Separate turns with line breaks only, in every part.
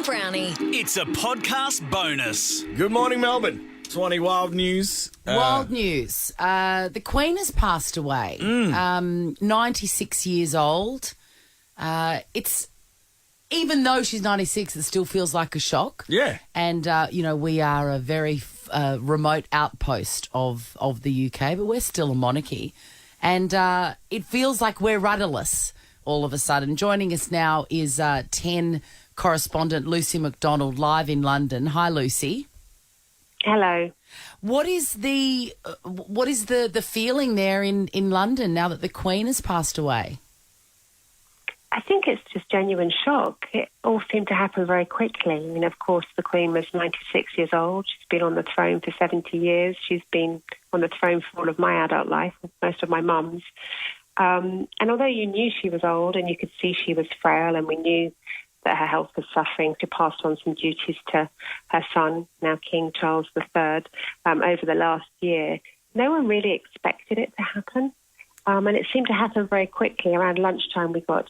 Brownie.
It's a podcast bonus.
Good morning, Melbourne. Swanee Wild News.
Wild news. The Queen has passed away. 96 years old. It's even though she's 96, it still feels like a shock.
Yeah.
And, we are a very remote outpost of the UK, but we're still a monarchy. And it feels like we're rudderless all of a sudden. Joining us now is 10 correspondent Lucy McDonald live in London. Hi, Lucy.
Hello.
What is the feeling there in London now that the Queen has passed away?
I think it's just genuine shock. It all seemed to happen very quickly. I mean, of course, the Queen was 96 years old. She's been on the throne for 70 years. She's been on the throne for all of my adult life, most of my mum's. And although you knew she was old and you could see she was frail and we knew that her health was suffering, she passed on some duties to her son, now King Charles III, over the last year. No one really expected it to happen. And it seemed to happen very quickly. Around lunchtime, we got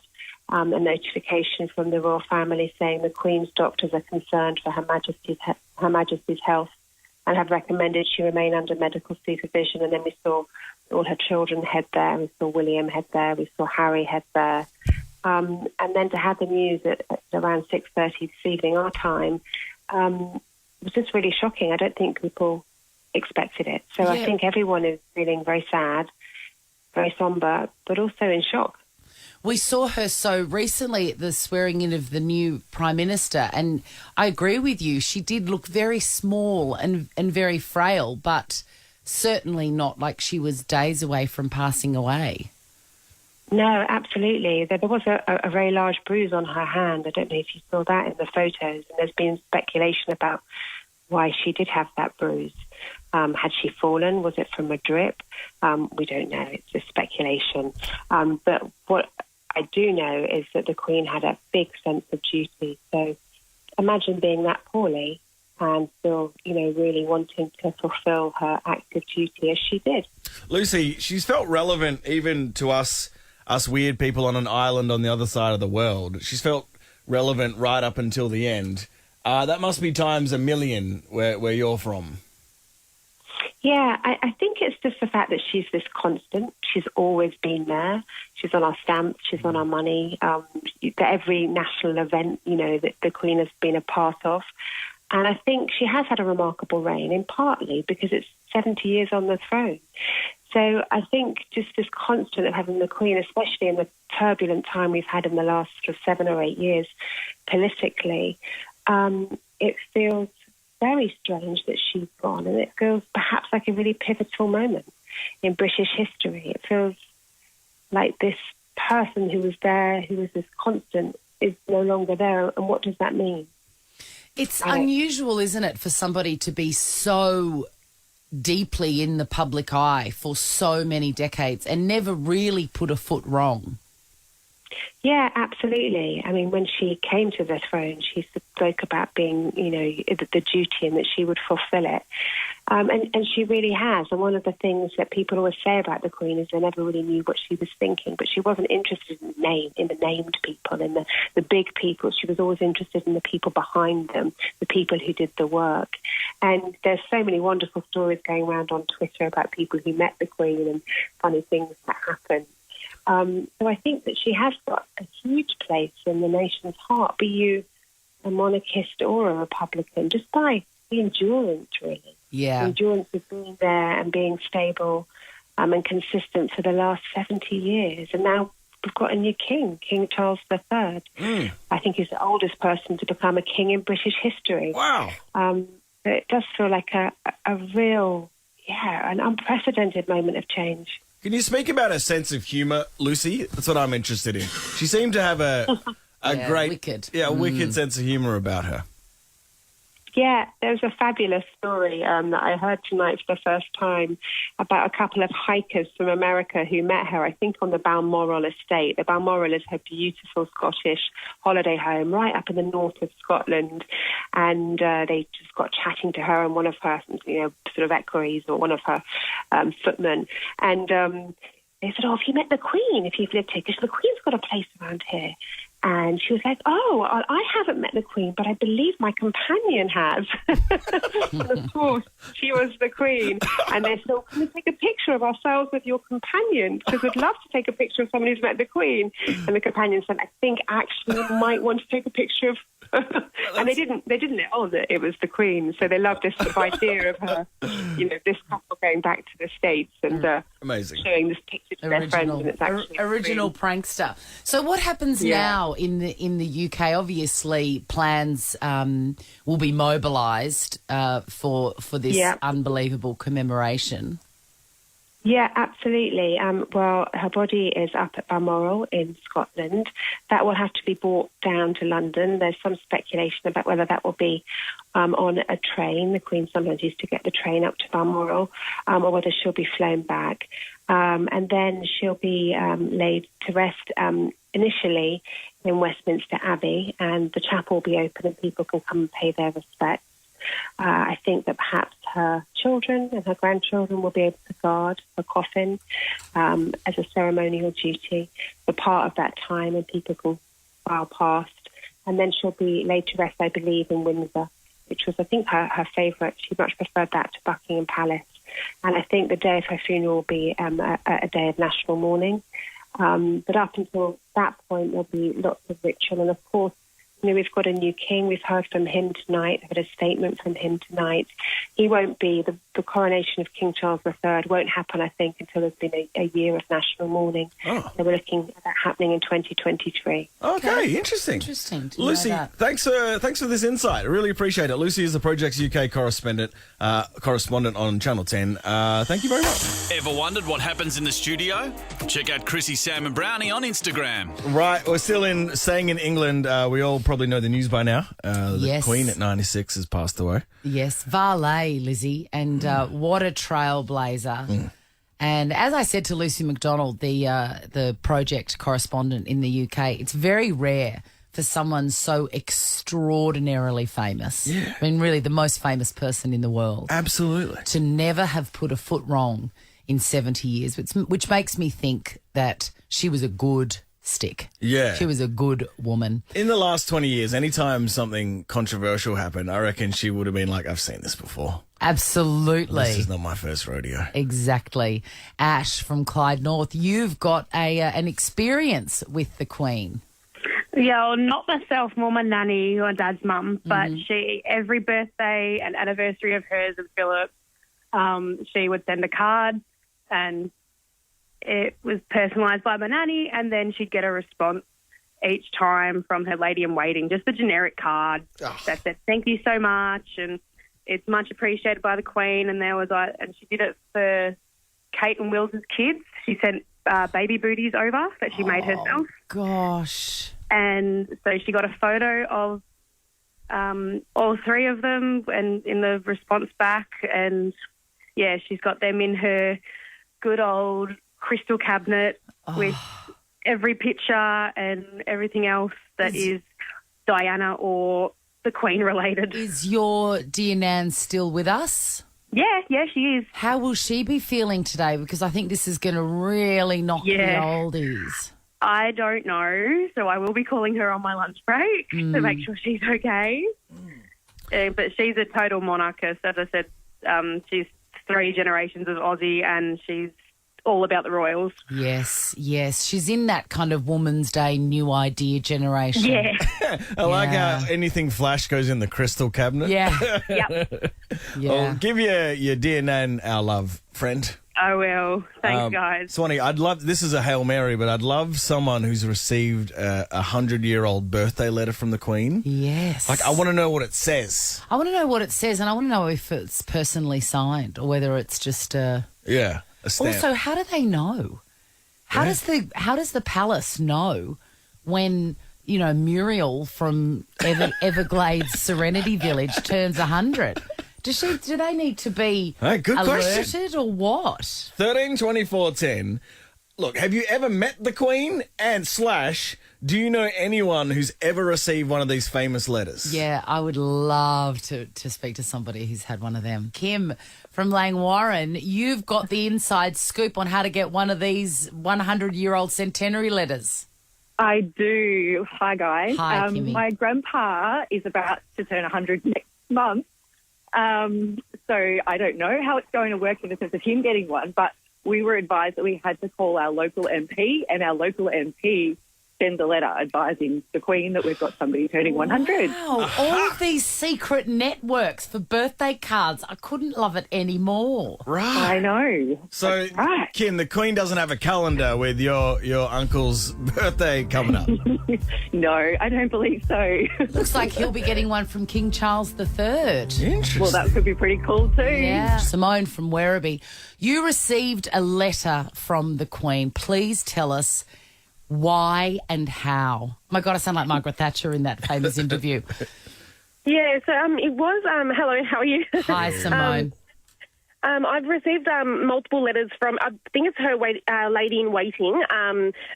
a notification from the royal family saying the Queen's doctors are concerned for Her Majesty's health and have recommended she remain under medical supervision. And then we saw all her children head there. We saw William head there. We saw Harry head there. And then to have the news at around 6:30 this evening, our time, was just really shocking. I don't think people expected it. So yeah. I think everyone is feeling very sad, very sombre, but also in shock.
We saw her so recently at the swearing in of the new Prime Minister, and I agree with you. She did look very small and very frail, but certainly not like she was days away from passing away.
No, absolutely. There was a very large bruise on her hand. I don't know if you saw that in the photos. And there's been speculation about why she did have that bruise. Had she fallen? Was it from a drip? We don't know. It's just speculation. But what I do know is that the Queen had a big sense of duty. So imagine being that poorly and still, really wanting to fulfil her active duty as she did.
Lucy, she's felt relevant even to us weird people on an island on the other side of the world. She's felt relevant right up until the end. That must be times a million where you're from.
Yeah, I think it's just the fact that she's this constant. She's always been there. She's on our stamps. She's on our money. Every national event, that the Queen has been a part of. And I think she has had a remarkable reign, in partly because it's 70 years on the throne. So I think just this constant of having the Queen, especially in the turbulent time we've had in the last sort of 7 or 8 years politically, it feels very strange that she's gone, and it feels perhaps like a really pivotal moment in British history. It feels like this person who was there, who was this constant, is no longer there, and what does that mean?
It's unusual, isn't it, for somebody to be so deeply in the public eye for so many decades and never really put a foot wrong.
Yeah, absolutely. I mean, when she came to the throne, she spoke about being, the duty and that she would fulfill it. And she really has. And one of the things that people always say about the Queen is they never really knew what she was thinking, but she wasn't interested in the named people, in the big people. She was always interested in the people behind them, the people who did the work. And there's so many wonderful stories going around on Twitter about people who met the Queen and funny things that happened. So I think that she has got a huge place in the nation's heart, be you a monarchist or a Republican, just by the endurance, really.
Yeah.
The endurance of being there and being stable and consistent for the last 70 years. And now we've got a new king, King Charles III. I think he's the oldest person to become a king in British history.
Wow.
It does feel like a real, an unprecedented moment of change.
Can you speak about her sense of humour, Lucy? That's what I'm interested in. She seemed to have a great, wicked sense of humour about her.
Yeah, there's a fabulous story that I heard tonight for the first time about a couple of hikers from America who met her, I think, on the Balmoral estate. The Balmoral is her beautiful Scottish holiday home right up in the north of Scotland. And they just got chatting to her and one of her, sort of equerries or one of her footmen. And they said, "Oh, if you met the Queen, if you've lived here, because the Queen's got a place around here." And she was like, oh, I haven't met the Queen, but I believe my companion has. And of course, she was the Queen. And they said, can we take a picture of ourselves with your companion? Because we'd love to take a picture of someone who's met the Queen. And the companion said, I think actually you might want to take a picture of... And they didn't let on that it was the Queen. So they loved this sort of idea of her, this couple going back to the States and
amazing,
showing this picture to their friends. And it's actually
original prankster. So what happens now in the UK? Obviously, plans will be mobilised for this unbelievable commemoration.
Yeah, absolutely. Well, her body is up at Balmoral in Scotland. That will have to be brought down to London. There's some speculation about whether that will be on a train. The Queen sometimes used to get the train up to Balmoral, or whether she'll be flown back. And then she'll be laid to rest initially in Westminster Abbey, and the chapel will be open and people can come and pay their respects. I think that perhaps her children and her grandchildren will be able to guard her coffin as a ceremonial duty for part of that time, and people can file past. And then she'll be laid to rest, I believe, in Windsor, which was, I think, her favourite. She much preferred that to Buckingham Palace. And I think the day of her funeral will be a day of national mourning. But up until that point, there'll be lots of ritual. And, of course, we've got a new king. We've heard from him tonight. I've had a statement from him tonight. He won't be, the coronation of King Charles III won't happen, I think, until there's been a year of national mourning. So we're looking at that happening in 2023.
Okay, interesting.
Interesting to
Lucy,
know that.
thanks for this insight. I really appreciate it. Lucy is the Project's UK correspondent on Channel 10. Thank you very much.
Ever wondered what happens in the studio? Check out Chrissy, Sam and Brownie on Instagram.
Right, we're still staying in England. We all probably know the news by now. The Queen at 96 has passed away.
Yes, Varley, Lizzie, and what a trailblazer. And as I said to Lucy McDonald, the project correspondent in the UK, it's very rare for someone so extraordinarily famous.
Yeah.
I mean, really the most famous person in the world.
Absolutely.
To never have put a foot wrong in 70 years, which makes me think that she was a good stick.
Yeah.
She was a good woman.
In the last 20 years, anytime something controversial happened, I reckon she would have been like, I've seen this before.
Absolutely.
This is not my first rodeo.
Exactly. Ash from Clyde North, you've got an experience with the Queen.
Yeah, well, not myself, more my nanny or dad's mum, but she, every birthday and anniversary of hers and Philip, she would send a card, and it was personalised by my nanny, and then she'd get a response each time from her lady-in-waiting, just a generic card that said, thank you so much, and it's much appreciated by the Queen. And and she did it for Kate and Will's kids. She sent baby booties over that she made herself.
Gosh.
And so she got a photo of all three of them and in the response back. And, yeah, she's got them in her good old crystal cabinet with every picture and everything else that is Diana or the Queen related.
Is your dear Nan still with us?
Yeah, she is.
How will she be feeling today? Because I think this is going to really knock the oldies.
I don't know, so I will be calling her on my lunch break to make sure she's okay. But she's a total monarchist. As I said, she's 3 generations of Aussie, and she's all about the royals.
Yes. She's in that kind of Woman's Day new idea generation.
Yeah.
I like how anything flash goes in the crystal cabinet.
Yeah.
Yep.
Yeah.
Well, give your dear Nan our love, friend.
I will. Thanks, guys.
Swanee, this is a Hail Mary, but I'd love someone who's received a 100-year-old birthday letter from the Queen.
Yes.
Like, I want to know what it says.
I want to know what it says, and I want to know if it's personally signed or whether it's just a...
Yeah, a stamp.
Also, how do they know? How does the palace know when, Muriel from Everglades Serenity Village turns 100? Do they need to be
good
alerted
question.
or what?
13 24 10. Look, have you ever met the Queen? And / do you know anyone who's ever received one of these famous letters?
Yeah, I would love to speak to somebody who's had one of them. Kim from Langwarren, you've got the inside scoop on how to get one of these 100-year-old centenary letters.
I do. Hi, guys.
Hi, Kimmy.
My grandpa is about to turn 100 next month. So I don't know how it's going to work in the sense of him getting one, but we were advised that we had to call our local MP, and our local MP sends a letter advising the Queen that we've got somebody turning 100.
Wow, all of these secret networks for birthday cards. I couldn't love it anymore.
Right.
I know.
So,
right.
Kim, the Queen doesn't have a calendar with your uncle's birthday coming up.
No, I don't believe so.
Looks like he'll be getting one from King Charles III.
Interesting.
Well, that could be pretty cool too.
Yeah. Simone from Werribee, you received a letter from the Queen. Please tell us why and how. My God, I sound like Margaret Thatcher in that famous interview.
Yeah, so it was, hello, how are you?
Hi, Simone.
I've received multiple letters from, I think it's her lady in waiting,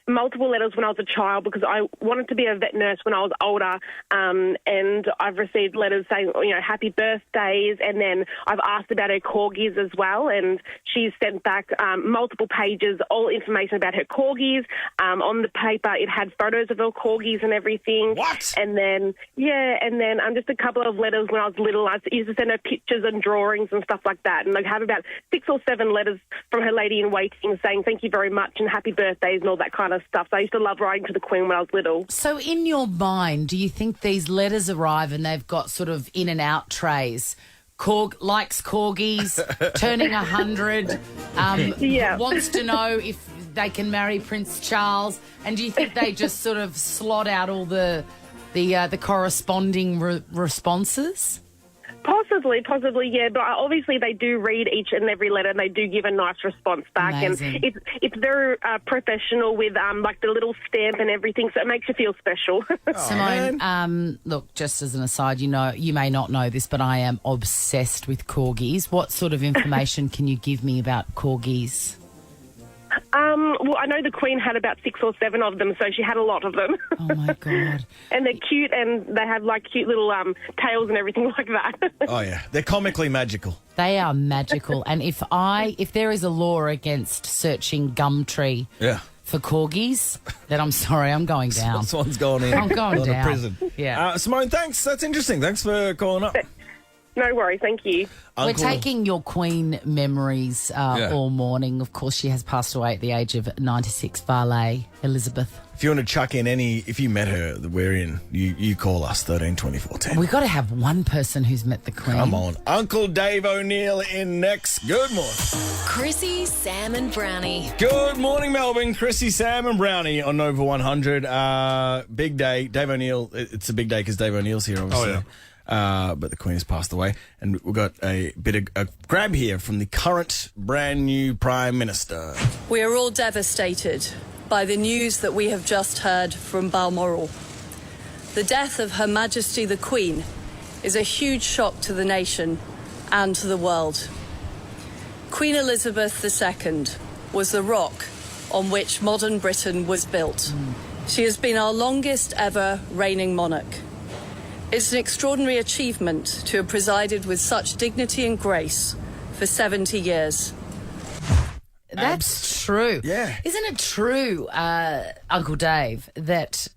multiple letters when I was a child because I wanted to be a vet nurse when I was older, and I've received letters saying, happy birthdays, and then I've asked about her corgis as well, and she's sent back multiple pages, all information about her corgis. On the paper, it had photos of her corgis and everything.
What?
And then, just a couple of letters when I was little. I used to send her pictures and drawings and stuff like that, and I have about 6 or 7 letters from her lady in waiting saying thank you very much and happy birthdays and all that kind of stuff. So I used to love writing to the Queen when I was little.
So in your mind, do you think these letters arrive and they've got sort of in and out trays? Likes corgis, turning 100, wants to know if they can marry Prince Charles, and do you think they just sort of slot out all the corresponding responses?
Possibly, yeah. But obviously they do read each and every letter and they do give a nice response back.
Amazing.
And it's very professional with like the little stamp and everything, so it makes you feel special.
Simone, look, just as an aside, you may not know this, but I am obsessed with corgis. What sort of information can you give me about corgis?
Well, I know the Queen had about 6 or 7 of them, so she had a lot of them.
Oh, my God.
And they're cute, and they have, like, cute little tails and everything like that.
Oh, yeah. They're comically magical.
They are magical. And if there is a law against searching Gumtree for corgis, then I'm sorry, I'm going down.
This one's going in.
I'm going down.
To prison.
Yeah.
Simone, thanks. That's interesting. Thanks for calling up.
No worries, thank you.
We're taking your Queen memories all morning. Of course, she has passed away at the age of 96, Valet Elizabeth.
If you want to chuck in if you met her, we're in. You call us, 13 24 10.
We've got to have one person who's met the Queen.
Come on. Uncle Dave O'Neill in next. Good morning.
Chrissy, Sam and Brownie.
Good morning, Melbourne. Chrissy, Sam and Brownie on Nova 100. Big day. Dave O'Neill, it's a big day because Dave O'Neill's here, obviously.
Oh, yeah.
But the Queen has passed away, and we've got a bit of a grab here from the current brand new Prime Minister.
We are all devastated by the news that we have just heard from Balmoral. The death of Her Majesty the Queen is a huge shock to the nation and to the world. Queen Elizabeth II was the rock on which modern Britain was built. She has been our longest ever reigning monarch. It's an extraordinary achievement to have presided with such dignity and grace for 70 years.
That's true.
Yeah.
Isn't it true, Uncle Dave, that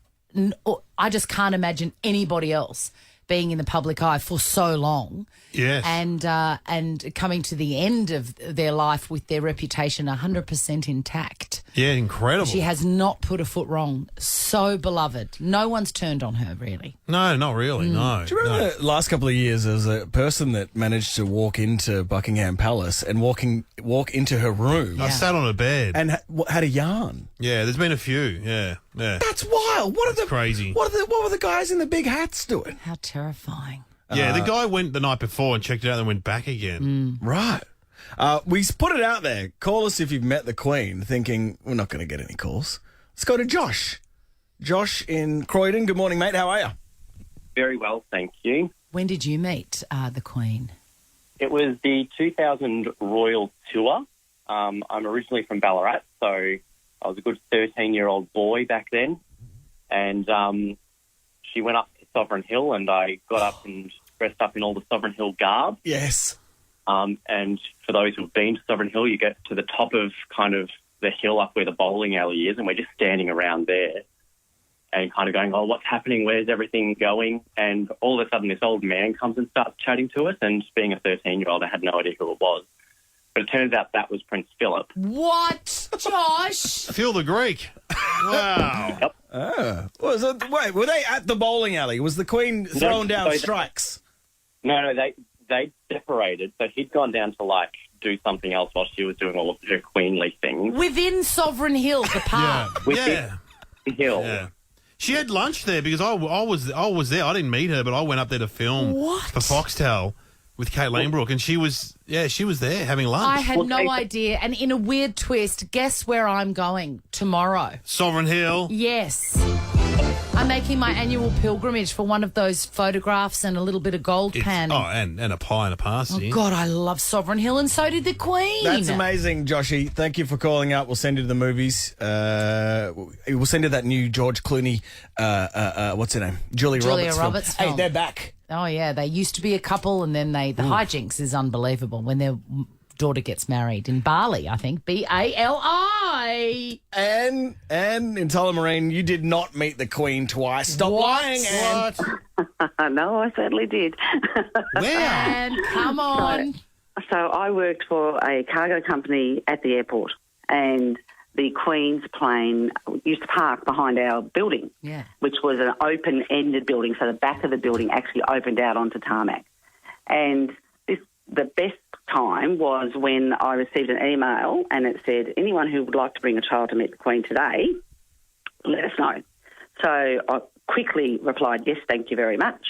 I just can't imagine anybody else being in the public eye for so long.
Yes.
And coming to the end of their life with their reputation 100% intact.
Yeah, incredible.
She has not put a foot wrong. So beloved. No one's turned on her, really.
No, not really, no.
Do you remember the last couple of years as a person that managed to walk into Buckingham Palace and walk into her room
I sat on a bed.
and had a yarn?
Yeah, there's been a few, yeah.
That's wild.
Crazy.
What were the guys in the big hats doing?
How terrifying.
Yeah, the guy went the night before and checked it out and went back again.
Right. We put it out there. Call us if you've met the Queen, thinking we're not going to get any calls. Let's go to Josh. Josh in Croydon. Good morning, mate. How are you?
Very well, thank you.
When did you meet the Queen?
It was the 2000 Royal Tour. I'm originally from Ballarat, so I was a good 13-year-old boy back then. And she went up to Sovereign Hill, and I got up and dressed up in all the Sovereign Hill garb.
Yes.
And for those who've been to Sovereign Hill, you get to the top of kind of the hill up where the bowling alley is, and we're just standing around there. and kind of going, oh, what's happening? Where's everything going? And all of a sudden this old man comes and starts chatting to us, and being a 13-year-old, I had no idea who it was. But it turns out that was Prince Philip.
What, Josh?
Phil the Greek. Wow.
Yep.
Wait, were they at the bowling alley? Was the Queen throwing down strikes?
No, they separated. So he'd gone down to, do something else while she was doing all of her queenly things.
Within Sovereign Hill, the park.
Within Hill.
Yeah. She had lunch there because I was there. I didn't meet her, but I went up there to film for Foxtel with Kate Lanebrook, and she was there having lunch.
I had no idea. And in a weird twist, guess where I'm going tomorrow?
Sovereign Hill.
Yes. I'm making my annual pilgrimage for one of those photographs and a little bit of gold panning.
Oh, and a pie and a pasty.
Oh, God, I love Sovereign Hill, and so did the Queen.
That's amazing, Joshy. Thank you for calling out. We'll send you to the movies. We'll send you that new George Clooney, what's her name? Julia Roberts film. Hey, they're back.
Oh, yeah. They used to be a couple, and then the hijinks is unbelievable when their daughter gets married in Bali, I think. Bali.
And in Tullamarine, you did not meet the Queen twice. Stop lying, Anne.
No, I certainly did.
Where?
Anne, come on.
So I worked for a cargo company at the airport, and the Queen's plane used to park behind our building, which was an open-ended building, so the back of the building actually opened out onto tarmac. And the best time was when I received an email and it said, anyone who would like to bring a child to meet the Queen today, let us know. So I quickly replied, yes, thank you very much.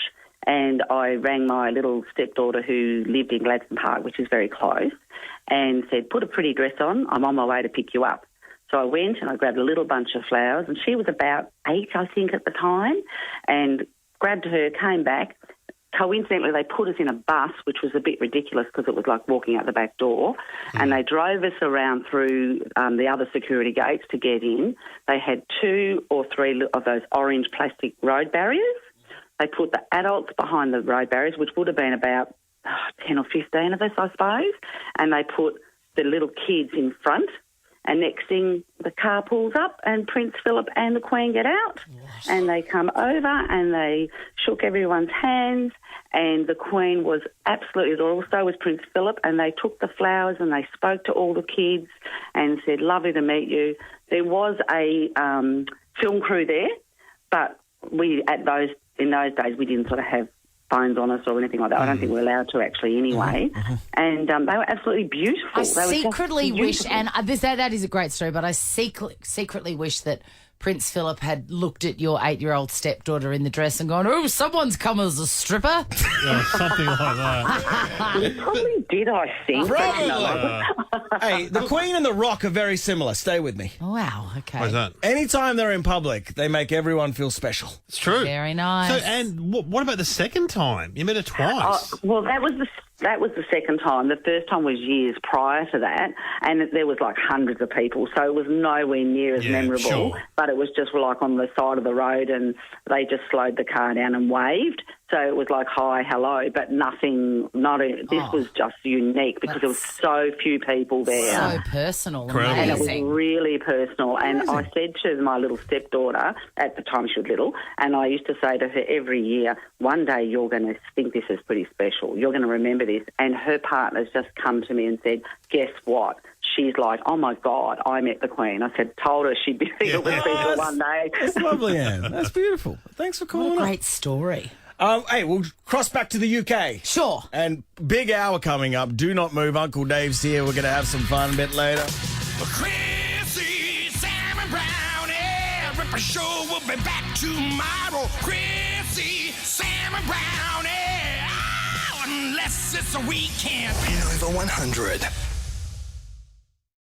And I rang my little stepdaughter who lived in Gladstone Park, which is very close, and said, put a pretty dress on. I'm on my way to pick you up. So I went and I grabbed a little bunch of flowers, and she was about 8, I think, at the time, and grabbed her, came back. Coincidentally, they put us in a bus, which was a bit ridiculous because it was like walking out the back door, and they drove us around through the other security gates to get in. They had 2 or 3 of those orange plastic road barriers. They put the adults behind the road barriers, which would have been about 10 or 15 of us, I suppose, and they put the little kids in front. And next thing, the car pulls up and Prince Philip and the Queen get out. Yes. And they come over and they shook everyone's hands, and the Queen was absolutely adorable. So was Prince Philip, and they took the flowers and they spoke to all the kids and said, lovely to meet you. There was a film crew there, but in those days we didn't sort of have phones on us or anything like that. I don't think we're allowed to actually anyway. And they were absolutely beautiful.
I secretly wish, and that is a great story, but I secretly wish that Prince Philip had looked at your 8-year-old stepdaughter in the dress and gone, oh, someone's come as a stripper.
Yeah, something like that.
He probably did, I think.
Hey, the Queen and the Rock are very similar. Stay with me.
Oh, wow, okay.
Why's that?
Anytime they're in public, they make everyone feel special.
It's true.
Very nice.
So, and what about the second time? You met her twice.
Well, that was the second time. The first time was years prior to that, and there was like hundreds of people, so it was nowhere near as memorable.
Sure.
But it was just like on the side of the road, and they just slowed the car down and waved. So it was like, hi, hello, but nothing, this was just unique because there was so few people there.
So personal.
Incredible.
And it was really personal. And I said to my little stepdaughter, at the time she was little, and I used to say to her every year, one day you're going to think this is pretty special. You're going to remember this. And her partner's just come to me and said, guess what? She's like, oh, my God, I met the Queen. I said, told her she'd be special one day.
That's lovely, Anne. That's beautiful. Thanks for calling.
What a great story.
Hey, we'll cross back to the UK.
Sure.
And big hour coming up. Do not move. Uncle Dave's here. We're going to have some fun a bit later.
Chrissy, Sam and Brownie. Ripper Show will be back tomorrow. Chrissy, Sam and Brownie. Oh, unless it's a weekend.
In over 100.